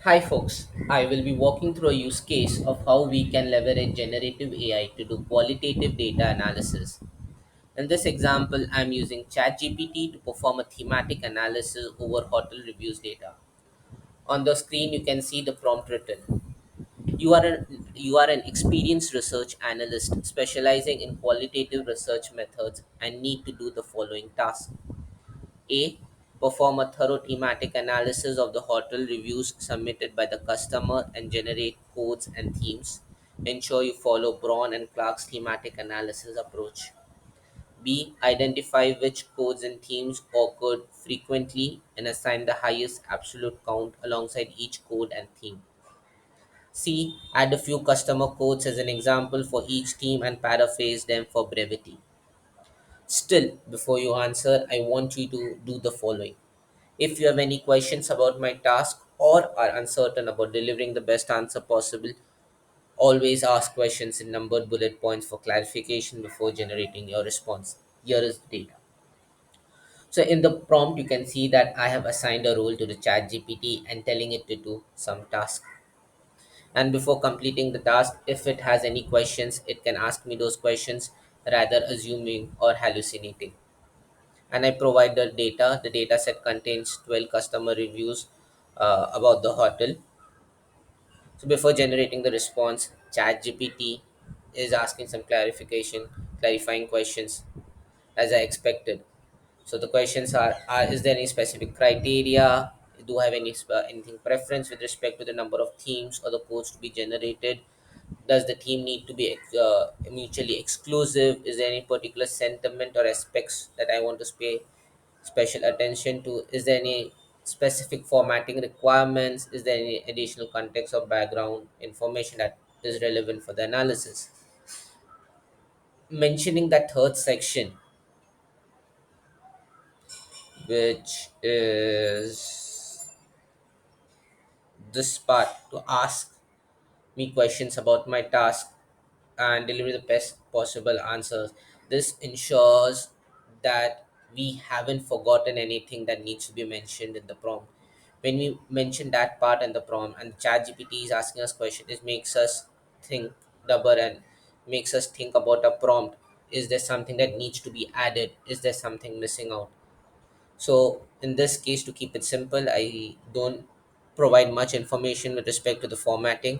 Hi folks, I will be walking through a use case of how we can leverage generative AI to do qualitative data analysis. In this example, I'm using ChatGPT to perform a thematic analysis over hotel reviews data. On the screen, you can see the prompt written. You are an experienced research analyst specializing in qualitative research methods and need to do the following task. A. Perform a thorough thematic analysis of the hotel reviews submitted by the customer and generate codes and themes. Ensure you follow Braun and Clark's thematic analysis approach. B. Identify which codes and themes occurred frequently and assign the highest absolute count alongside each code and theme. C. Add a few customer codes as an example for each theme and paraphrase them for brevity. Still, before you answer, I want you to do the following. If you have any questions about my task or are uncertain about delivering the best answer possible, always ask questions in numbered bullet points for clarification before generating your response. Here is the data. So in the prompt, you can see that I have assigned a role to the chat GPT and telling it to do some task. And before completing the task, if it has any questions, it can ask me those questions rather assuming or hallucinating. And I provide the data. The data set contains 12 customer reviews about the hotel. So before generating the response, ChatGPT is asking some clarifying questions as I expected. So the questions are is there any specific criteria? Do I have anything preference with respect to the number of themes or the codes to be generated? Does the theme need to be mutually exclusive? Is there any particular sentiment or aspects that I want to pay special attention to? Is there any specific formatting requirements? Is there any additional context or background information that is relevant for the analysis? Mentioning that third section, which is this part to ask me questions about my task and deliver the best possible answers. This ensures that we haven't forgotten anything that needs to be mentioned in the prompt. When we mention that part in the prompt and ChatGPT is asking us questions, it makes us think double and makes us think about a prompt. Is there something that needs to be added? Is there something missing out? So in this case, to keep it simple, I don't provide much information with respect to the formatting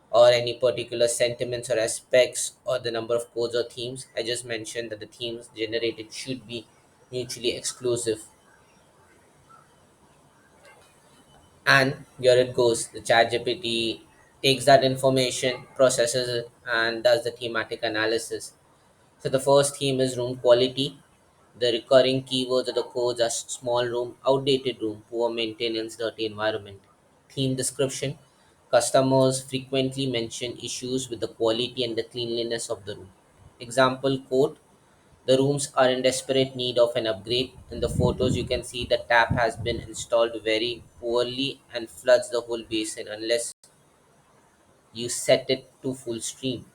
or any particular sentiments or aspects or the number of codes or themes. I just mentioned that the themes generated should be mutually exclusive. And here it goes. The ChatGPT takes that information, processes it, and does the thematic analysis. So the first theme is room quality. The recurring keywords of the codes are small room, outdated room, poor maintenance, dirty environment. Theme description. Customers frequently mention issues with the quality and the cleanliness of the room. Example quote. The rooms are in desperate need of an upgrade. In the photos, you can see the tap has been installed very poorly and floods the whole basin unless you set it to full stream.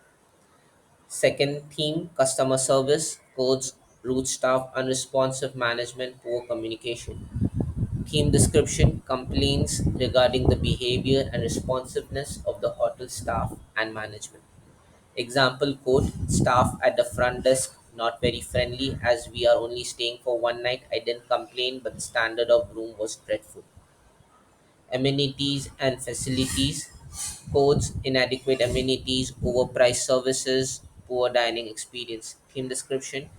Second theme, customer service, codes, rude staff, unresponsive management, poor communication. Theme description, complaints regarding the behavior and responsiveness of the hotel staff and management. Example quote, staff at the front desk not very friendly as we are only staying for one night. I didn't complain, but the standard of room was dreadful. Amenities and facilities, codes, inadequate amenities, overpriced services, poor dining experience. Theme description,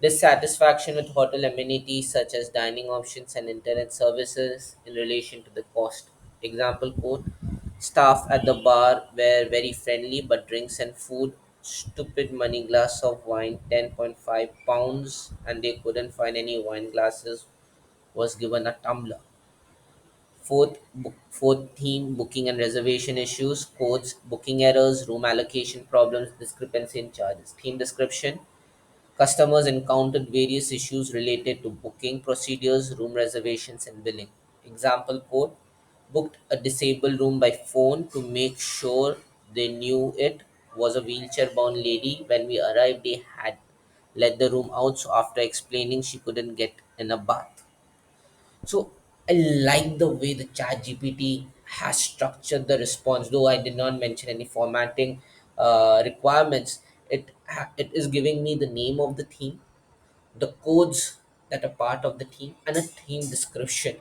dissatisfaction with hotel amenities such as dining options and internet services in relation to the cost. Example quote, staff at the bar were very friendly but drinks and food, stupid money, glass of wine, 10.5 pounds, and they couldn't find any wine glasses, was given a tumbler. Fourth theme, booking and reservation issues, codes, booking errors, room allocation problems, discrepancy in charges. Theme description, customers encountered various issues related to booking procedures, room reservations, and billing. Example code, booked a disabled room by phone to make sure they knew it was a wheelchair bound lady. When we arrived, they had let the room out, so after explaining, she couldn't get in a bath. So I like the way the chat GPT has structured the response. Though I did not mention any formatting requirements, it is giving me the name of the theme, the codes that are part of the theme, and a theme description,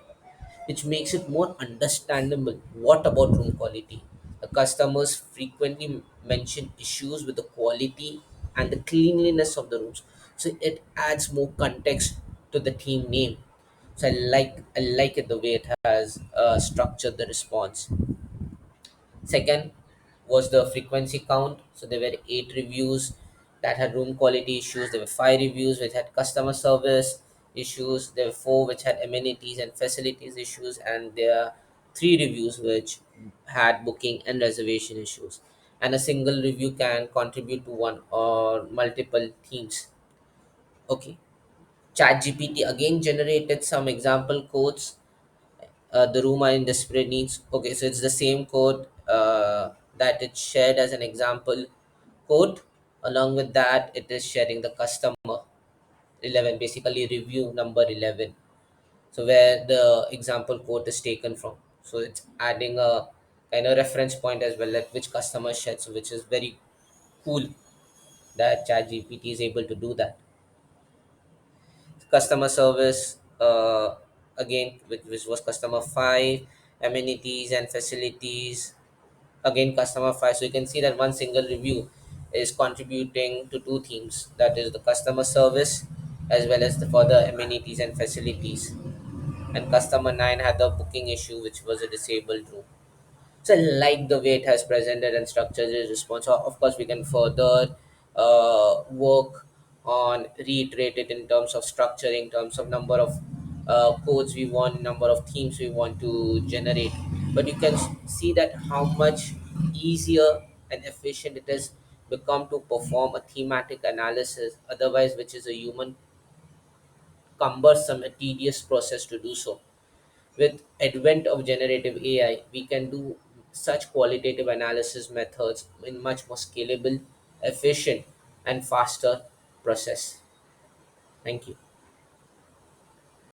which makes it more understandable. What about room quality? The customers frequently mention issues with the quality and the cleanliness of the rooms, so it adds more context to the theme name. So I like it the way it has structured the response. Second was the frequency count. So there were 8 reviews that had room quality issues. There were 5 reviews which had customer service issues. There were 4 which had amenities and facilities issues, and there are 3 reviews which had booking and reservation issues. And a single review can contribute to one or multiple themes. Okay. ChatGPT again generated some example codes. The room are in desperate needs. Okay, so it's the same code that it shared as an example code. Along with that, it is sharing the customer 11, basically review number 11. So where the example code is taken from. So it's adding a kind of reference point as well, like which customer shared. So which is very cool that ChatGPT is able to do that. Customer service, again, which was customer 5, amenities and facilities, again customer 5. So you can see that one single review is contributing to 2 themes, that is the customer service as well as the further amenities and facilities. And customer 9 had the booking issue, which was a disabled room. So I like the way it has presented and structured its response. So of course, we can further work on reiterate it in terms of structure, in terms of number of codes we want, number of themes we want to generate. But you can see that how much easier and efficient it has become to perform a thematic analysis, otherwise which is a human cumbersome and tedious process to do so. With advent of generative AI, we can do such qualitative analysis methods in much more scalable, efficient, and faster process. Thank you.